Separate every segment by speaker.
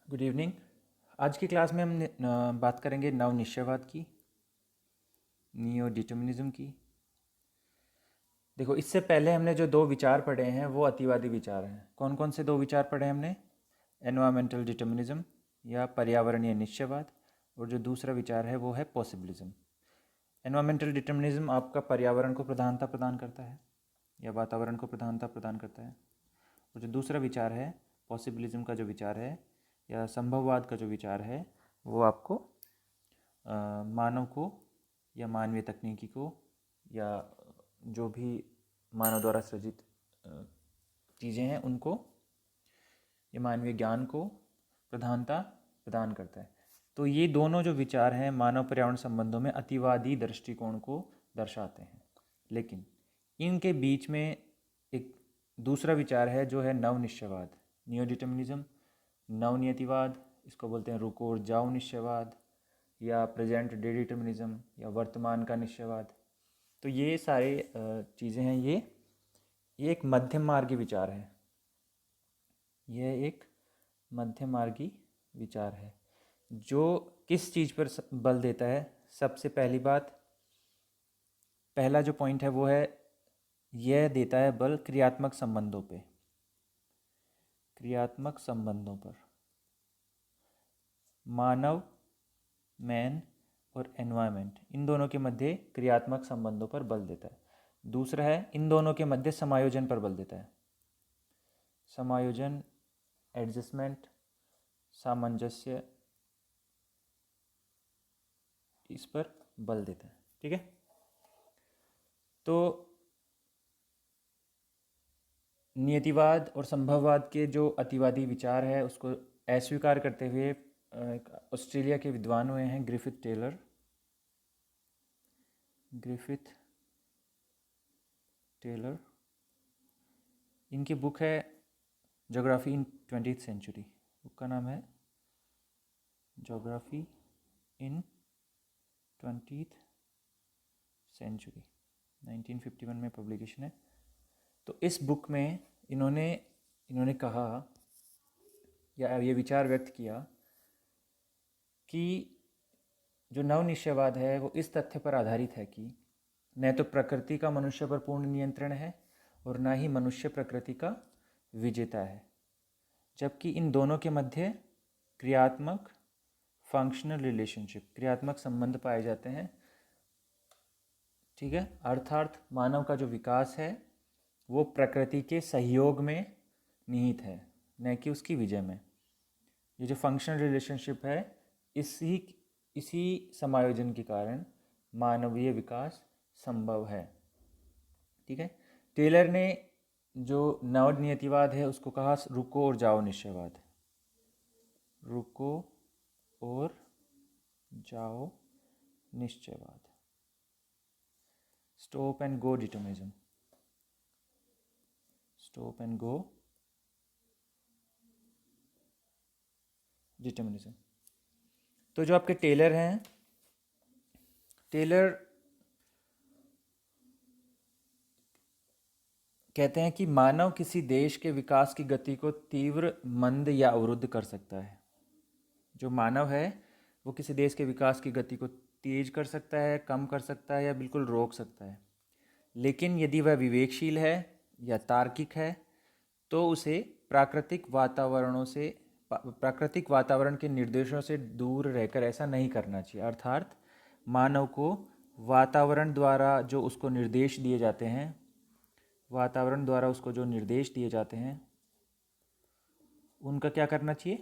Speaker 1: Good evening. आज की class में हम बात करेंगे नव निश्चयवाद की, नियो डिटर्मिनिज्म की। देखो, इससे पहले हमने जो दो विचार पढ़े हैं वो अतिवादी विचार हैं। कौन कौन से दो विचार पढ़े हमने? एनवायरमेंटल डिटर्मिनिज्म या पर्यावरणीय निश्चयवाद, और जो दूसरा विचार है वो है पॉसिबिलिज्म। एनवायरमेंटल डिटर्मिनिज्म आपका पर्यावरण को प्रधानता प्रदान करता है या वातावरण को प्रधानता प्रदान करता है, और जो दूसरा विचार है पॉसिबिलिज्म का जो विचार है या संभववाद का जो विचार है वो आपको मानव को या मानवीय तकनीकी को या जो भी मानव द्वारा सृजित चीज़ें हैं उनको या मानवीय ज्ञान को प्रधानता प्रदान करता है। तो ये दोनों जो विचार हैं मानव पर्यावरण संबंधों में अतिवादी दृष्टिकोण को दर्शाते हैं। लेकिन इनके बीच में एक दूसरा विचार है जो है नव निश्चयवाद, नियो डिटर्मिनिज्म, नवनियतिवाद, इसको बोलते हैं रुको और जाओ निश्चयवाद, या प्रेजेंट डे डिटर्मिनिज्म या वर्तमान का निश्चयवाद। तो ये सारे चीज़ें हैं, ये एक मध्यम मार्गी विचार है। यह एक मध्यम मार्गी विचार है जो किस चीज़ पर बल देता है? सबसे पहली बात, पहला जो पॉइंट है वो है यह देता है बल क्रियात्मक संबंधों पे, क्रियात्मक संबंधों पर। मानव, मैन और एनवायरनमेंट, इन दोनों के मध्य क्रियात्मक संबंधों पर बल देता है। दूसरा है इन दोनों के मध्य समायोजन पर बल देता है। समायोजन, एडजस्टमेंट, सामंजस्य, इस पर बल देता है। ठीक है, तो नियतिवाद और संभववाद के जो अतिवादी विचार है उसको अस्वीकार करते हुए एक ऑस्ट्रेलिया के विद्वान हुए हैं ग्रिफिथ टेलर। ग्रिफिथ टेलर, इनकी बुक है ज्योग्राफी इन 20th सेंचुरी। बुक का नाम है ज्योग्राफी इन 20th सेंचुरी, 1951 में पब्लिकेशन है। तो इस बुक में इन्होंने कहा या ये विचार व्यक्त किया कि जो नवनिश्चयवाद है वो इस तथ्य पर आधारित है कि न तो प्रकृति का मनुष्य पर पूर्ण नियंत्रण है और ना ही मनुष्य प्रकृति का विजेता है, जबकि इन दोनों के मध्य क्रियात्मक फंक्शनल रिलेशनशिप, क्रियात्मक संबंध पाए जाते हैं। ठीक है, अर्थात मानव का जो विकास है वो प्रकृति के सहयोग में निहित है, न कि उसकी विजय में। ये जो फंक्शनल रिलेशनशिप है इसी समायोजन के कारण मानवीय विकास संभव है। ठीक है, टेलर ने जो नवनियतिवाद है उसको कहा रुको और जाओ निश्चयवाद। रुको और जाओ निश्चयवाद, stop and go determinism, stop and go determinism. तो जो आपके टेलर हैं, टेलर कहते हैं कि मानव किसी देश के विकास की गति को तीव्र, मंद या अवरुद्ध कर सकता है। जो मानव है वो किसी देश के विकास की गति को तेज कर सकता है, कम कर सकता है या बिल्कुल रोक सकता है। लेकिन यदि वह विवेकशील है या तार्किक है तो उसे प्राकृतिक वातावरण के निर्देशों से दूर रहकर ऐसा नहीं करना चाहिए। अर्थात मानव को वातावरण द्वारा जो उसको निर्देश दिए जाते हैं, वातावरण द्वारा उसको जो निर्देश दिए जाते हैं उनका क्या करना चाहिए?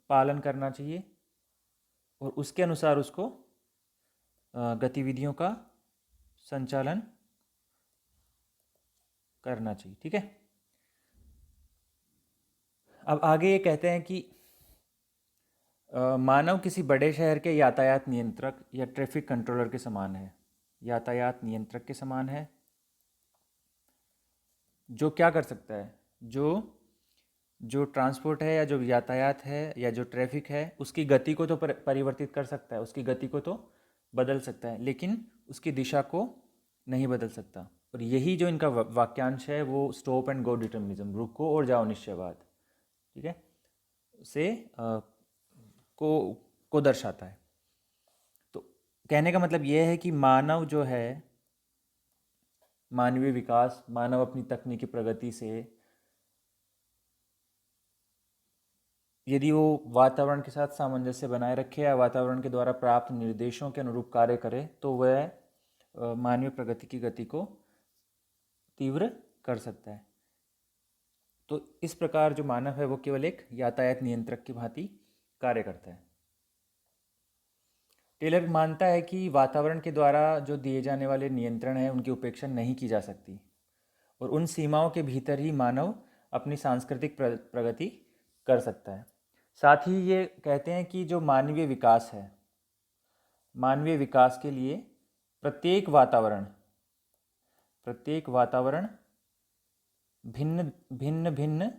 Speaker 1: पालन करना चाहिए, और उसके अनुसार उसको गतिविधियों का संचालन करना चाहिए। ठीक है, अब आगे ये कहते हैं कि मानव किसी बड़े शहर के यातायात नियंत्रक या ट्रैफिक कंट्रोलर के समान है। यातायात नियंत्रक के समान है जो क्या कर सकता है? जो ट्रांसपोर्ट है या जो यातायात है या जो ट्रैफिक है उसकी गति को तो परिवर्तित कर सकता है, उसकी गति को तो बदल सकता है, लेकिन उसकी दिशा को नहीं बदल सकता। और यही जो इनका वाक्यांश है वो स्टॉप एंड गो डिटर्मिनिज्म, रुको और जाओ निश्चयवाद। ठीक है, से को को दर्शाता है। तो कहने का मतलब यह है कि मानव जो है, मानवीय विकास, मानव अपनी तकनीकी प्रगति से यदि वो वातावरण के साथ सामंजस्य बनाए रखे या वातावरण के द्वारा प्राप्त निर्देशों के अनुरूप कार्य करे तो वह मानवीय प्रगति की गति को तीव्र कर सकता है। तो इस प्रकार जो मानव है वो केवल एक यातायात नियंत्रक की भांति कार्य करता है। टेलर मानता है कि वातावरण के द्वारा जो दिए जाने वाले नियंत्रण हैं उनकी उपेक्षा नहीं की जा सकती और उन सीमाओं के भीतर ही मानव अपनी सांस्कृतिक प्रगति कर सकता है। साथ ही ये कहते हैं कि जो मानवीय विकास है, मानवीय विकास के लिए प्रत्येक वातावरण भिन्न भिन्न भिन्न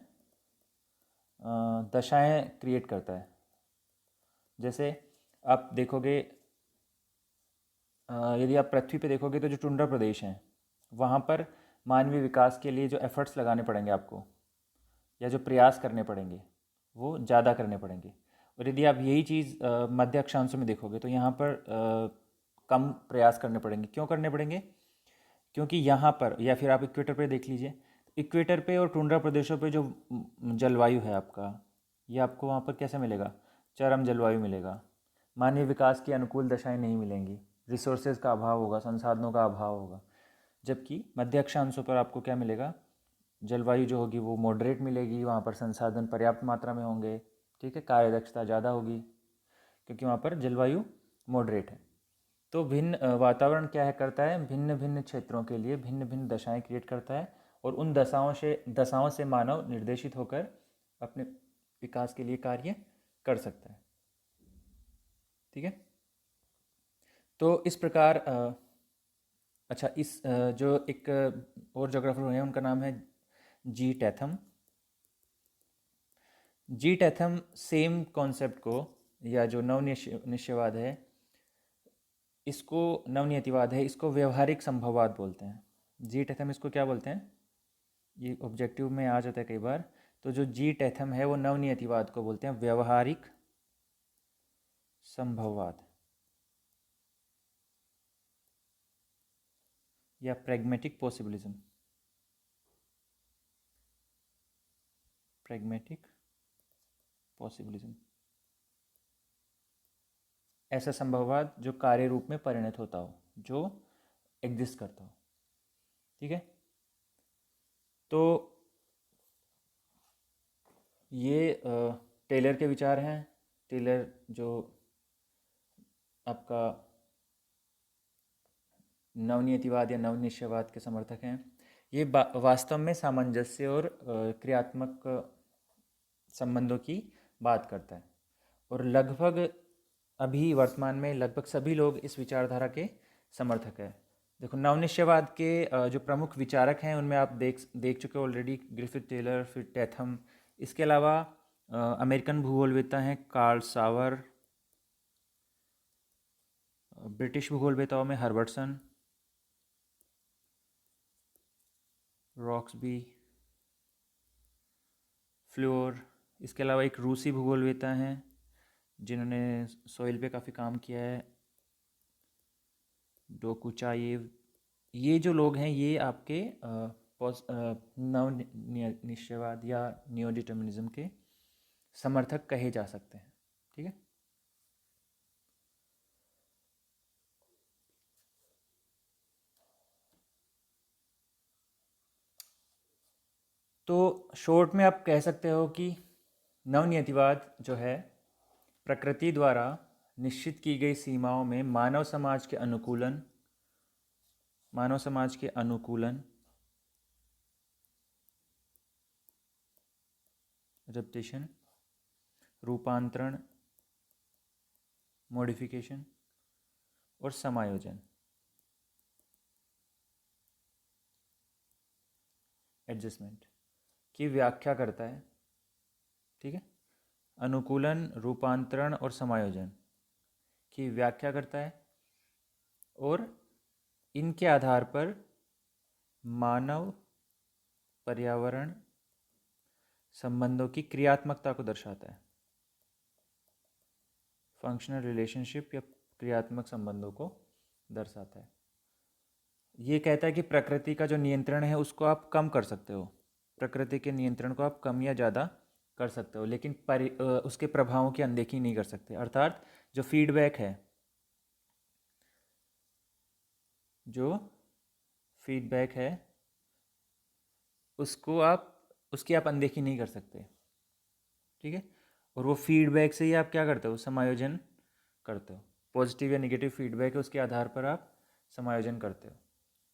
Speaker 1: दशाएं क्रिएट करता है। जैसे आप देखोगे, यदि आप पृथ्वी पे देखोगे तो जो टुंड्रा प्रदेश हैं वहाँ पर मानवीय विकास के लिए जो एफर्ट्स लगाने पड़ेंगे आपको, या जो प्रयास करने पड़ेंगे वो ज़्यादा करने पड़ेंगे। और यदि आप यही चीज़ मध्य अक्षांशों में देखोगे तो यहाँ पर कम प्रयास करने पड़ेंगे। क्यों करने पड़ेंगे? क्योंकि यहाँ पर, या फिर आप इक्वेटर पे देख लीजिए, इक्वेटर पे और टुंड्रा प्रदेशों पे जो जलवायु है आपका, ये आपको वहाँ पर कैसे मिलेगा? चरम जलवायु मिलेगा। मानवीय विकास की अनुकूल दशाएं नहीं मिलेंगी, रिसोर्सेज का अभाव होगा, संसाधनों का अभाव होगा। जबकि मध्य अक्षांशों पर आपको क्या मिलेगा? जलवायु जो होगी वो मॉडरेट मिलेगी, वहाँ पर संसाधन पर्याप्त मात्रा में होंगे, ठीक है, कार्यदक्षता ज़्यादा होगी क्योंकि वहाँ पर जलवायु मॉडरेट है। तो भिन्न वातावरण क्या है करता है, भिन्न भिन्न क्षेत्रों के लिए भिन्न भिन्न दशाएं क्रिएट करता है और उन दशाओं से मानव निर्देशित होकर अपने विकास के लिए कार्य कर सकता है। ठीक है। तो इस प्रकार अच्छा, इस जो एक और जोग्राफर हैं उनका नाम है जी टैथम। जी टैथम सेम कॉन्सेप्ट को, या जो निश्चयवाद है इसको, नवनियतिवाद है इसको व्यवहारिक संभववाद बोलते हैं। जी टैथम इसको क्या बोलते हैं? ये ऑब्जेक्टिव में आ जाता है कई बार। तो जो जी टैथम है वो नवनियतिवाद को बोलते हैं व्यवहारिक संभववाद या प्रैग्मेटिक पॉसिबिलिज्म। प्रैग्मेटिक पॉसिबिलिज्म, ऐसा संभववाद जो कार्य रूप में परिणत होता हो, जो एग्जिस्ट करता हो। ठीक है। तो ये टेलर के विचार हैं। टेलर जो आपका नवनियतिवाद या नवनिश्चयवाद के समर्थक हैं, ये वास्तव में सामंजस्य और क्रियात्मक संबंधों की बात करता है और लगभग अभी वर्तमान में लगभग सभी लोग इस विचारधारा के समर्थक हैं। देखो, नवनिश्चयवाद के जो प्रमुख विचारक हैं उनमें आप देख चुके हो ऑलरेडी, ग्रिफिथ, टेलर, फिर टैथम। इसके अलावा अमेरिकन भूगोलवेत्ता हैं कार्ल सावर, ब्रिटिश भूगोलवेत्ताओं में हर्बर्टसन, रॉक्सबी, फ्लोर। इसके अलावा एक रूसी भूगोलवेत्ता हैं जिन्होंने सॉइल पे काफ़ी काम किया है, डोकुचायेव। ये जो लोग हैं ये आपके नव निश्चयवाद या नियो डिटर्मिनिज्म के समर्थक कहे जा सकते हैं। ठीक है। तो शॉर्ट में आप कह सकते हो कि नवनियतिवाद जो है प्रकृति द्वारा निश्चित की गई सीमाओं में मानव समाज के अनुकूलन, एडप्टेशन, रूपांतरण, मॉडिफिकेशन और समायोजन, एडजस्टमेंट की व्याख्या करता है। ठीक है। अनुकूलन, रूपांतरण और समायोजन की व्याख्या करता है और इनके आधार पर मानव, पर्यावरण, संबंधों की क्रियात्मकता को दर्शाता है। फंक्शनल रिलेशनशिप या क्रियात्मक संबंधों को दर्शाता है। ये कहता है कि प्रकृति का जो नियंत्रण है उसको आप कम कर सकते हो, प्रकृति के नियंत्रण को आप कम या ज़्यादा कर सकते हो, लेकिन उसके प्रभावों की अनदेखी नहीं कर सकते। अर्थात जो फीडबैक है, जो फीडबैक है उसकी आप अनदेखी नहीं कर सकते, ठीक है। और वो फीडबैक से ही आप क्या करते हो, समायोजन करते हो। पॉजिटिव या नेगेटिव फीडबैक है, उसके आधार पर आप समायोजन करते हो।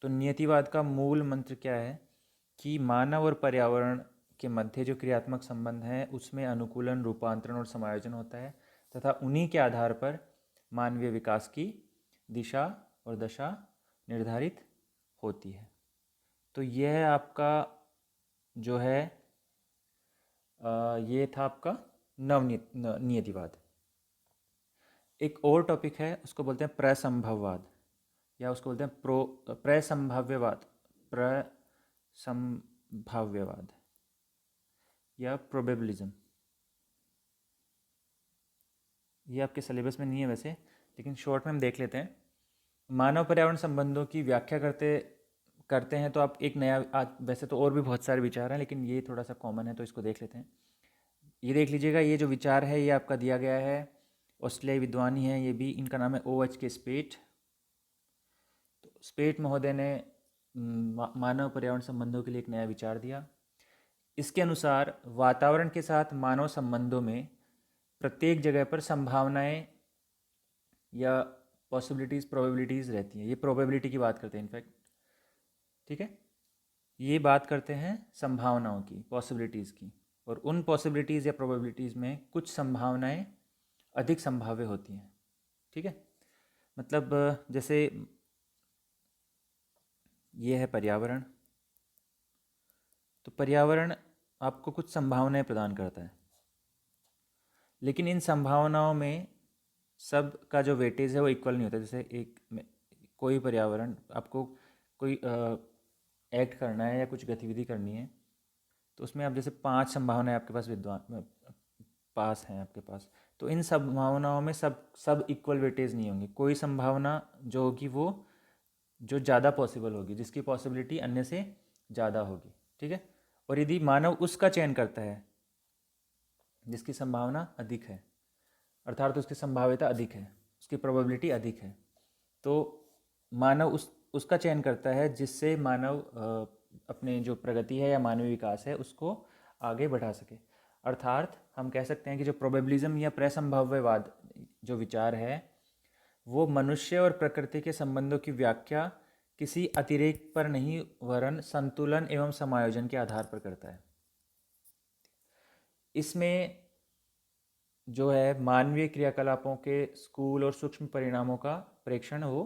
Speaker 1: तो नियतिवाद का मूल मंत्र क्या है कि मानव और पर्यावरण के मध्य जो क्रियात्मक संबंध है उसमें अनुकूलन, रूपांतरण और समायोजन होता है, तथा उन्हीं के आधार पर मानवीय विकास की दिशा और दशा निर्धारित होती है। तो यह आपका जो है ये था आपका नियतिवाद। एक और टॉपिक है, उसको बोलते हैं प्रसंभववाद, या उसको बोलते हैं प्रसंभाव्यवाद, प्रसंभाव्यवाद या प्रोबेबिलिज्म। ये आपके सिलेबस में नहीं है वैसे, लेकिन शॉर्ट में हम देख लेते हैं। मानव पर्यावरण संबंधों की व्याख्या करते हैं तो आप एक नया, वैसे तो और भी बहुत सारे विचार हैं लेकिन ये थोड़ा सा कॉमन है तो इसको देख लेते हैं। ये देख लीजिएगा, ये जो विचार है ये आपका दिया गया है, ऑस्ट्रेलियाई विद्वान ही हैं ये भी, इनका नाम है OH के स्पेट। तो स्पेट महोदय ने मानव पर्यावरण संबंधों के लिए एक नया विचार दिया। इसके अनुसार वातावरण के साथ मानव संबंधों में प्रत्येक जगह पर संभावनाएं या पॉसिबिलिटीज़, प्रोबेबिलिटीज़ रहती हैं। ये प्रोबेबिलिटी की बात करते हैं इनफैक्ट, ठीक है। ये बात करते हैं संभावनाओं की, पॉसिबिलिटीज़ की, और उन पॉसिबिलिटीज़ या प्रोबेबिलिटीज़ में कुछ संभावनाएं अधिक संभाव्य होती हैं, ठीक है। मतलब जैसे ये है पर्यावरण, तो पर्यावरण आपको कुछ संभावनाएं प्रदान करता है, लेकिन इन संभावनाओं में सब का जो वेटेज है वो इक्वल नहीं होता। जैसे कोई पर्यावरण आपको कोई एक्ट करना है या कुछ गतिविधि करनी है, तो उसमें आप जैसे 5 संभावनाएं आपके पास पास हैं आपके पास, तो इन संभावनाओं में सब इक्वल वेटेज नहीं होंगे। कोई संभावना जो होगी वो जो ज़्यादा पॉसिबल होगी, जिसकी पॉसिबिलिटी अन्य से ज़्यादा होगी, ठीक है। और यदि मानव उसका चयन करता है जिसकी संभावना अधिक है, अर्थात उसकी संभाव्यता अधिक है, उसकी प्रोबेबिलिटी अधिक है, तो मानव उसका चयन करता है जिससे मानव अपने जो प्रगति है या मानवीय विकास है उसको आगे बढ़ा सके। अर्थात हम कह सकते हैं कि जो प्रोबेबिलिज्म या प्रसंभाव्यवाद जो विचार है वो मनुष्य और प्रकृति के संबंधों की व्याख्या किसी अतिरेक पर नहीं वरन संतुलन एवं समायोजन के आधार पर करता है। इसमें जो है मानवीय क्रियाकलापों के स्थूल और सूक्ष्म परिणामों का प्रेक्षण वो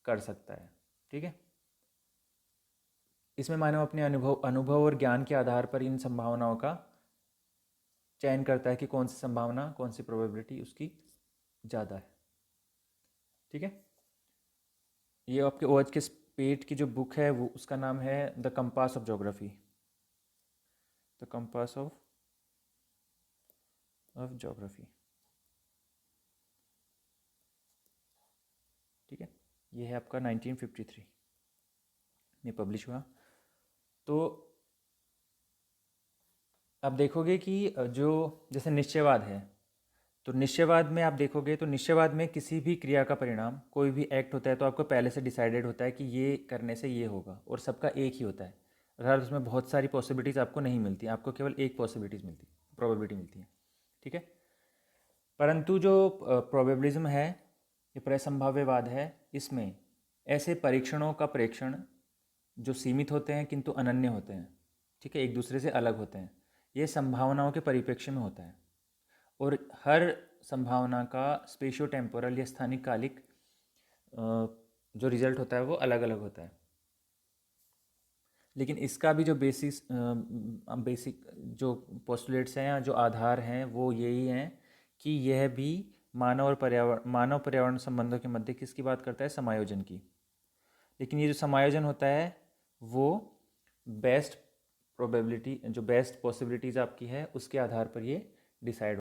Speaker 1: कर सकता है, ठीक है। इसमें मानव अपने अनुभव और ज्ञान के आधार पर इन संभावनाओं का चयन करता है कि कौन सी संभावना, कौन सी प्रोबेबिलिटी उसकी ज़्यादा है, ठीक है। ये आपके OH के स्पेट की जो बुक है वो उसका नाम है the compass of geography, the compass of geography, ठीक है। ये है आपका 1953 में पब्लिश हुआ। तो आप देखोगे कि जो जैसे निश्चयवाद है, तो निश्चयवाद में आप देखोगे तो निश्चयवाद में किसी भी क्रिया का परिणाम, कोई भी एक्ट होता है तो आपको पहले से डिसाइडेड होता है कि ये करने से ये होगा, और सबका एक ही होता है। अर्थात उसमें बहुत सारी पॉसिबिलिटीज़ आपको नहीं मिलती, आपको केवल एक पॉसिबिलिटीज़ मिलती, प्रोबेबिलिटी मिलती है, ठीक है। परंतु जो प्रोबेबिलिज्म है, ये प्रसंभाव्यवाद है, इसमें ऐसे परीक्षणों का प्रेक्षण जो सीमित होते हैं किंतु अनन्य होते हैं, ठीक है, एक दूसरे से अलग होते हैं, ये संभावनाओं के परिप्रेक्ष्य में होता है। और हर संभावना का स्पेशियो टेम्पोरल या स्थानिक कालिक जो रिजल्ट होता है वो अलग अलग होता है। लेकिन इसका भी जो बेसिक जो पोस्टुलेट्स हैं या जो आधार हैं वो यही हैं कि यह भी मानव पर्यावरण संबंधों के मध्य किसकी बात करता है, समायोजन की। लेकिन ये जो समायोजन होता है वो बेस्ट प्रोबेबिलिटी जो बेस्ट पॉसिबिलिटीज़ आपकी है उसके आधार पर ये डिसाइड